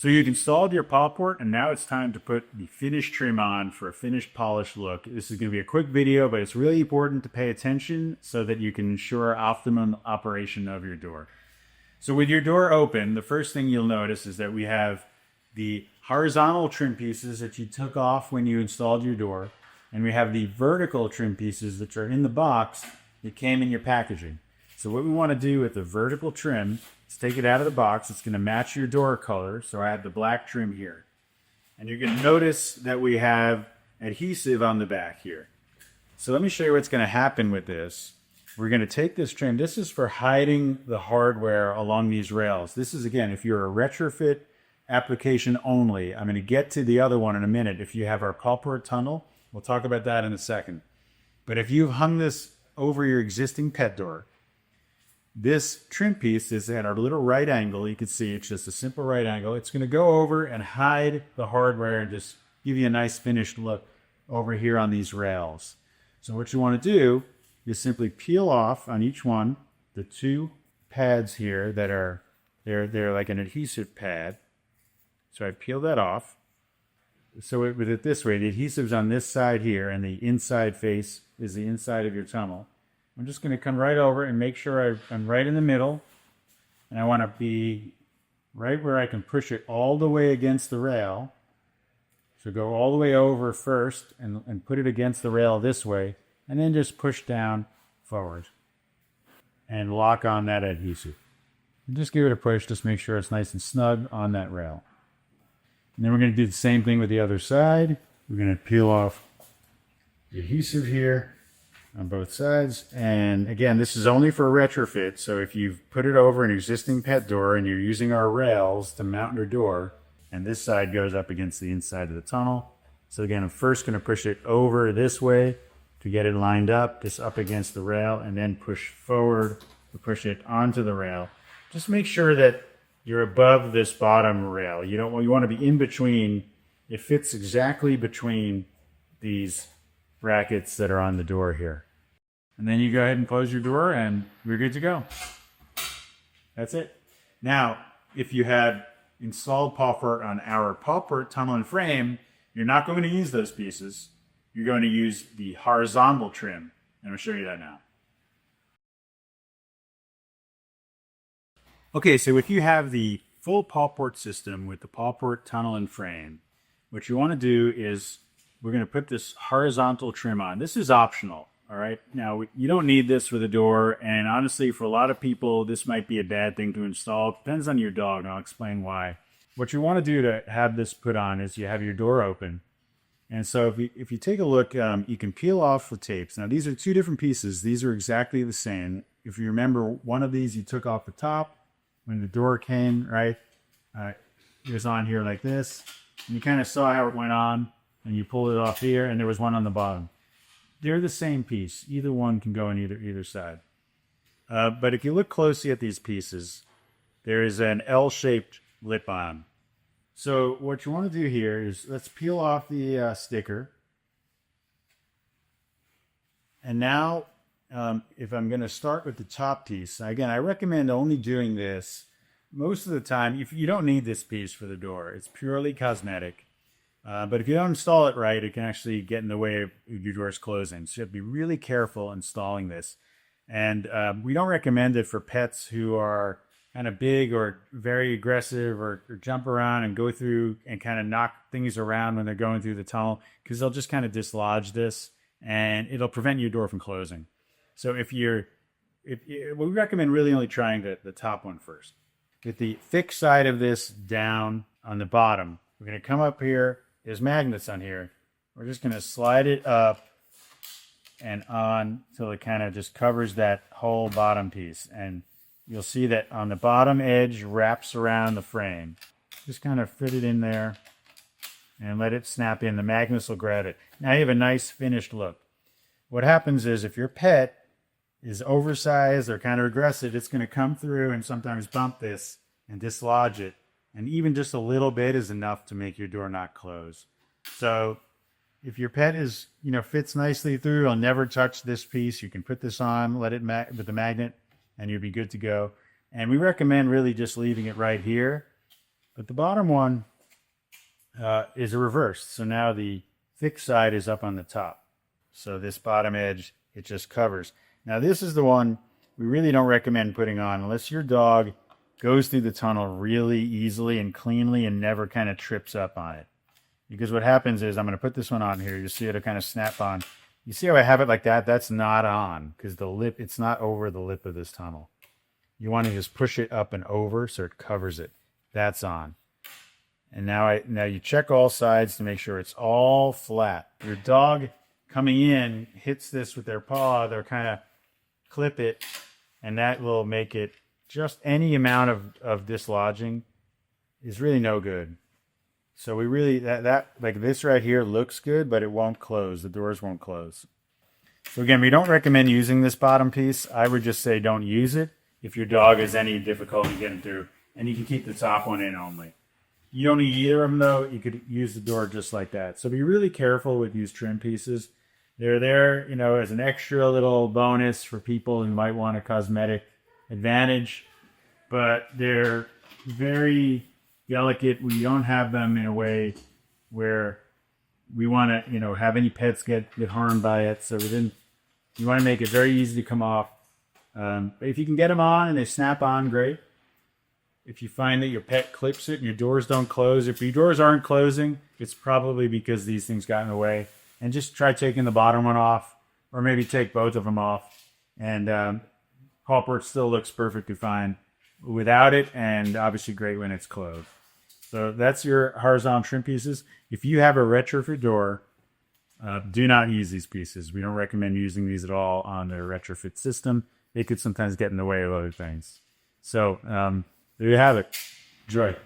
So you've installed your Pawport, and now it's time to put the finished trim on for a finished polished look. This is going to be a quick video, but it's really important to pay attention so that you can ensure optimum operation of your door. So with your door open, the first thing you'll notice is that we have the horizontal trim pieces that you took off when you installed your door, and we have the vertical trim pieces that are in the box that came in your packaging. So what we want to do with the vertical trim is take it out of the box. It's going to match your door color. So I have the black trim here. And you're going to notice that we have adhesive on the back here. So let me show you what's going to happen with this. We're going to take this trim. This is for hiding the hardware along these rails. This is, again, if you're a retrofit application only. I'm going to get to the other one in a minute. If you have our Pawport tunnel, we'll talk about that in a second. But if you've hung this over your existing pet door, this trim piece is at a little right angle. You can see it's just a simple right angle. It's going to go over and hide the hardware and just give you a nice finished look over here on these rails. So what you want to do is simply peel off on each one the two pads here that are they're like an adhesive pad. So I peel that off. So with it this way, the adhesive's on this side here, and the inside face is the inside of your tunnel. I'm just going to come right over and make sure I'm right in the middle. And I want to be right where I can push it all the way against the rail. So go all the way over first and put it against the rail this way. And then just push down forward. And lock on that adhesive. And just give it a push. Just make sure it's nice and snug on that rail. And then we're going to do the same thing with the other side. We're going to peel off the adhesive here on both sides. And again, this is only for a retrofit. So if you've put it over an existing pet door and you're using our rails to mount your door, and this side goes up against the inside of the tunnel. So again, I'm first going to push it over this way to get it lined up, just up against the rail, and then push forward to push it onto the rail. Just make sure that you're above this bottom rail. You want to be in between. It fits exactly between these brackets that are on the door here. And then you go ahead and close your door and we're good to go. That's it. Now, if you have installed Pawport on our Pawport tunnel and frame, you're not going to use those pieces. You're going to use the horizontal trim. And I'll show you that now. Okay, so if you have the full Pawport system with the Pawport tunnel and frame, what you want to do is we're going to put this horizontal trim on. This is optional, all right? Now, you don't need this for the door, and honestly, for a lot of people, this might be a bad thing to install. It depends on your dog, and I'll explain why. What you want to do to have this put on is you have your door open. And so if you take a look, you can peel off the tapes. Now, these are two different pieces. These are exactly the same. If you remember, one of these you took off the top when the door came, right? It was on here like this. And you kind of saw how it went on. And you pull it off here, and there was one on the bottom. They're the same piece. Either one can go on either side. But if you look closely at these pieces, there is an L-shaped lip on. So what you want to do here is let's peel off the sticker. And now, if I'm going to start with the top piece, again, I recommend only doing this most of the time. If you don't need this piece for the door, it's purely cosmetic. But if you don't install it right, it can actually get in the way of your door's closing. So you have to be really careful installing this. And we don't recommend it for pets who are kind of big or very aggressive or jump around and go through and kind of knock things around when they're going through the tunnel, because they'll just kind of dislodge this and it'll prevent your door from closing. So we recommend really only trying the top one first. Get the thick side of this down on the bottom. We're going to come up here. There's magnets on here. We're just going to slide it up and on till it kind of just covers that whole bottom piece. And you'll see that on the bottom edge wraps around the frame. Just kind of fit it in there and let it snap in. The magnets will grab it. Now you have a nice finished look. What happens is if your pet is oversized or kind of aggressive, it's going to come through and sometimes bump this and dislodge it. And even just a little bit is enough to make your door not close. So if your pet is, fits nicely through, I'll never touch this piece. You can put this on, let it with the magnet, and you'll be good to go. And we recommend really just leaving it right here. But the bottom one is reversed. So now the thick side is up on the top. So this bottom edge, it just covers. Now this is the one we really don't recommend putting on unless your dog goes through the tunnel really easily and cleanly and never kind of trips up on it. Because what happens is, I'm going to put this one on here. You'll see it'll kind of snap on. You see how I have it like that? That's not on because the lip, it's not over the lip of this tunnel. You want to just push it up and over so it covers it. That's on. And now you check all sides to make sure it's all flat. Your dog coming in hits this with their paw, they'll kind of clip it, and that will make it just any amount of dislodging is really no good. So we really, that like this right here looks good, but it won't close. The doors won't close. So again, we don't recommend using this bottom piece. I would just say don't use it if your dog has any difficulty getting through, and you can keep the top one in only. You don't need either of them though. You could use the door just like that. So be really careful with these trim pieces. They're there, you know, as an extra little bonus for people who might want a cosmetic advantage, but they're very delicate. We don't have them in a way where we want to, you know, have any pets get harmed by it. So you want to make it very easy to come off. But if you can get them on and they snap on, great. If you find that your pet clips it and your doors don't close, if your doors aren't closing, it's probably because these things got in the way. And just try taking the bottom one off, or maybe take both of them off. And Pawport still looks perfectly fine without it, and obviously great when it's closed. So that's your horizontal trim pieces. If you have a retrofit door, do not use these pieces. We don't recommend using these at all on the retrofit system. They could sometimes get in the way of other things. So there you have it. Enjoy.